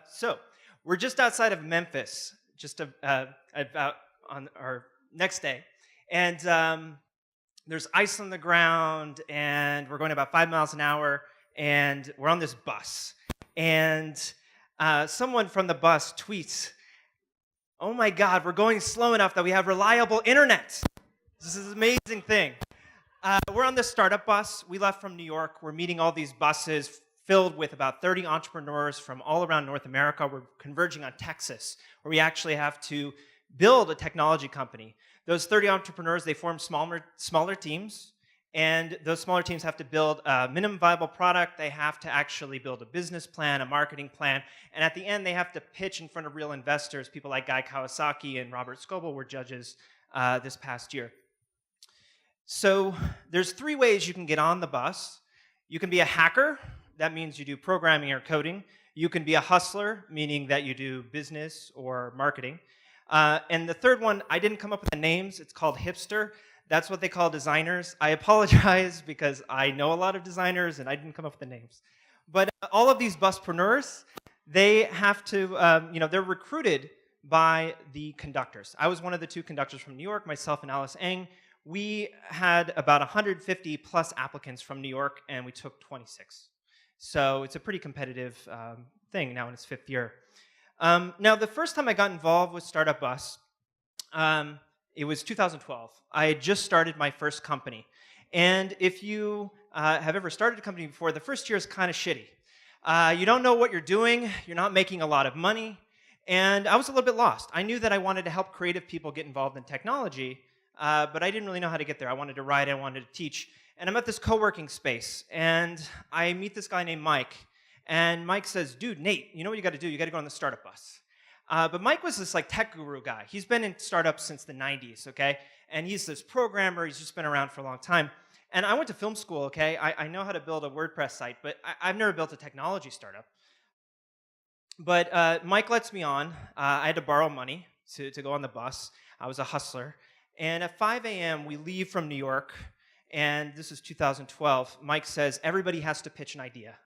So we're just outside of Memphis, just about on our next day, and there's ice on the ground, and we're going about 5 miles an hour, and we're on this bus, and someone from the bus tweets, "Oh my God, we're going slow enough that we have reliable internet. This is an amazing thing." We're on this startup bus. We left from New York. We're meeting all these buses filled with about 30 entrepreneurs from all around North America. We're converging on Texas, where we actually have to build a technology company. Those 30 entrepreneurs, they form smaller teams, and those smaller teams have to build a minimum viable product. They have to actually build a business plan, a marketing plan, and at the end, they have to pitch in front of real investors. People like Guy Kawasaki and Robert Scoble were judges this past year. So there's three ways you can get on the bus. You can be a hacker. That means you do programming or coding. You can be a hustler, meaning that you do business or marketing. And the third one, I didn't come up with the names. It's called hipster. That's what they call designers. I apologize because I know a lot of designers and I didn't come up with the names. But all of these buspreneurs, they have to, they're recruited by the conductors. I was one of the two conductors from New York, myself and Alice Eng. We had about 150 plus applicants from New York, and we took 26. So it's a pretty competitive thing now in its fifth year. Now, the first time I got involved with Startup Bus, it was 2012. I had just started my first company. And if you have ever started a company before, the first year is kind of shitty. You don't know what you're doing. You're not making a lot of money. And I was a little bit lost. I knew that I wanted to help creative people get involved in technology, but I didn't really know how to get there. I wanted to write, I wanted to teach. And I'm at this co-working space, and I meet this guy named Mike. And Mike says, "Dude, Nate, you know what you got to do? You got to go on the startup bus." But Mike was this like tech guru guy. He's been in startups since the 90s, okay? And he's this programmer. He's just been around for a long time. And I went to film school, okay? I know how to build a WordPress site, but I've never built a technology startup. But Mike lets me on. I had to borrow money to go on the bus. I was a hustler. And at 5 a.m., we leave from New York, and this is 2012. Mike says, everybody has to pitch an idea.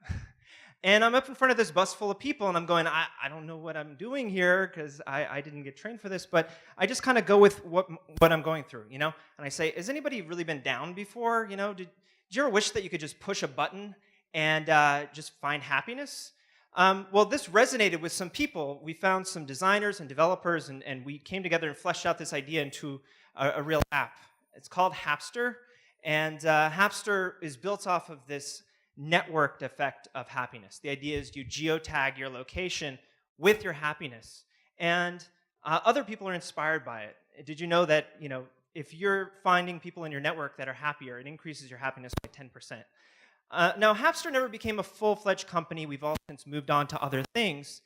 And I'm up in front of this bus full of people, and I'm going, I don't know what I'm doing here, because I didn't get trained for this, but I just kind of go with what I'm going through, you know? And I say, has anybody really been down before? You know, did you ever wish that you could just push a button and just find happiness? Well, this resonated with some people. We found some designers and developers, and we came together and fleshed out this idea into a real app. It's called Hapster, and Hapster is built off of this networked effect of happiness. The idea is you geotag your location with your happiness, and other people are inspired by it. Did you know that, you know, if you're finding people in your network that are happier, it increases your happiness by 10%. Now, Hapster never became a full-fledged company. We've all since moved on to other things,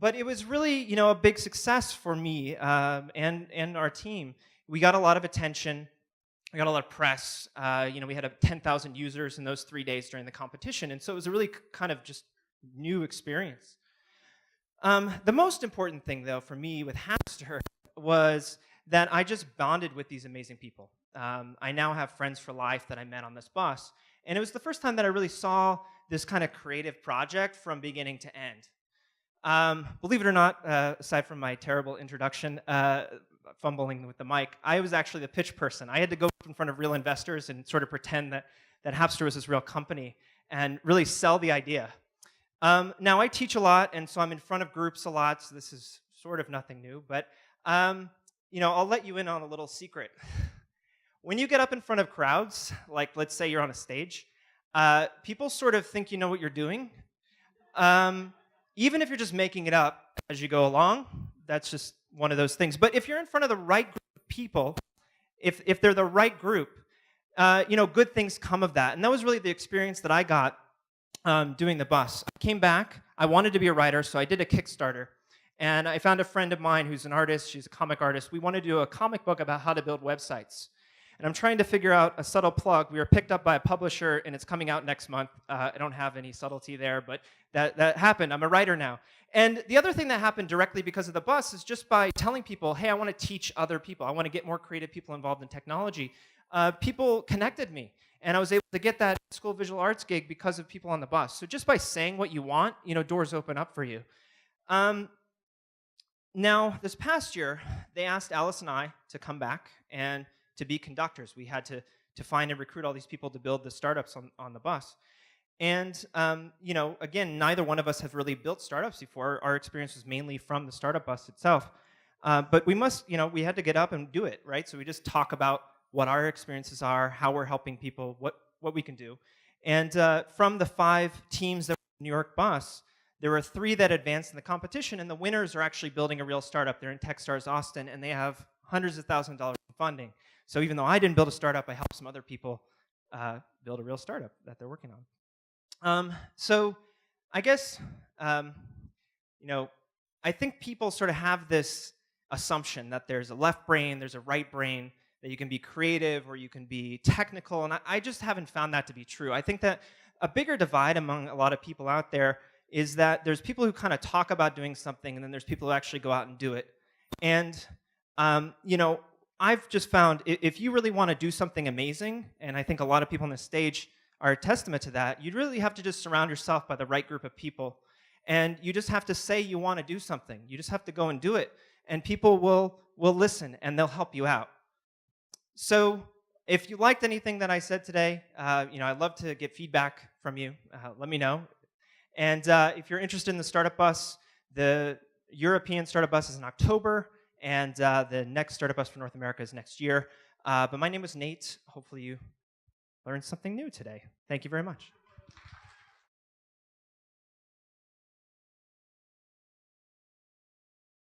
but it was really, you know, a big success for me and our team. We got a lot of attention. We got a lot of press. You know, we had 10,000 users in those 3 days during the competition, and so it was a really kind of just new experience. The most important thing, though, for me with Hapster was that I just bonded with these amazing people. I now have friends for life that I met on this bus, and it was the first time that I really saw this kind of creative project from beginning to end. Believe it or not, aside from my terrible introduction, fumbling with the mic, I was actually the pitch person. I had to go in front of real investors and sort of pretend that Hapster was this real company and really sell the idea. Now, I teach a lot, and so I'm in front of groups a lot, so this is sort of nothing new, but you know, I'll let you in on a little secret. When you get up in front of crowds, like let's say you're on a stage, people sort of think you know what you're doing. Even if you're just making it up as you go along, that's just one of those things. But if you're in front of the right group of people, if they're the right group, you know, good things come of that. And that was really the experience that I got doing the bus. I came back. I wanted to be a writer, so I did a Kickstarter. And I found a friend of mine who's an artist. She's a comic artist. We wanted to do a comic book about how to build websites. And I'm trying to figure out a subtle plug. We were picked up by a publisher, and it's coming out next month. I don't have any subtlety there, but that happened. I'm a writer now. And the other thing that happened directly because of the bus is just by telling people, hey, I want to teach other people. I want to get more creative people involved in technology. People connected me, and I was able to get that School of Visual Arts gig because of people on the bus. So just by saying what you want, you know, doors open up for you. Um, Now, this past year, they asked Alice and I to come back and to be conductors. We had to find and recruit all these people to build the startups on the bus. And again, neither one of us have really built startups before. Our experience was mainly from the startup bus itself. But we had to get up and do it, right? So we just talk about what our experiences are, how we're helping people, what we can do. And from the 5 teams that were in the New York bus, there were 3 that advanced in the competition, and the winners are actually building a real startup. They're in Techstars Austin, and they have hundreds of thousands of dollars in funding. So even though I didn't build a startup, I helped some other people build a real startup that they're working on. So I guess, I think people sort of have this assumption that there's a left brain, there's a right brain, that you can be creative or you can be technical, and I just haven't found that to be true. I think that a bigger divide among a lot of people out there is that there's people who kind of talk about doing something, and then there's people who actually go out and do it. And I've just found if you really want to do something amazing, and I think a lot of people on this stage are a testament to that, you really have to just surround yourself by the right group of people. And you just have to say you want to do something. You just have to go and do it. And people will listen, and they'll help you out. So if you liked anything that I said today, I'd love to get feedback from you. Let me know. And if you're interested in the startup bus, the European startup bus is in October, and the next startup bus for North America is next year. But my name was Nate. Hopefully you learned something new today. Thank you very much.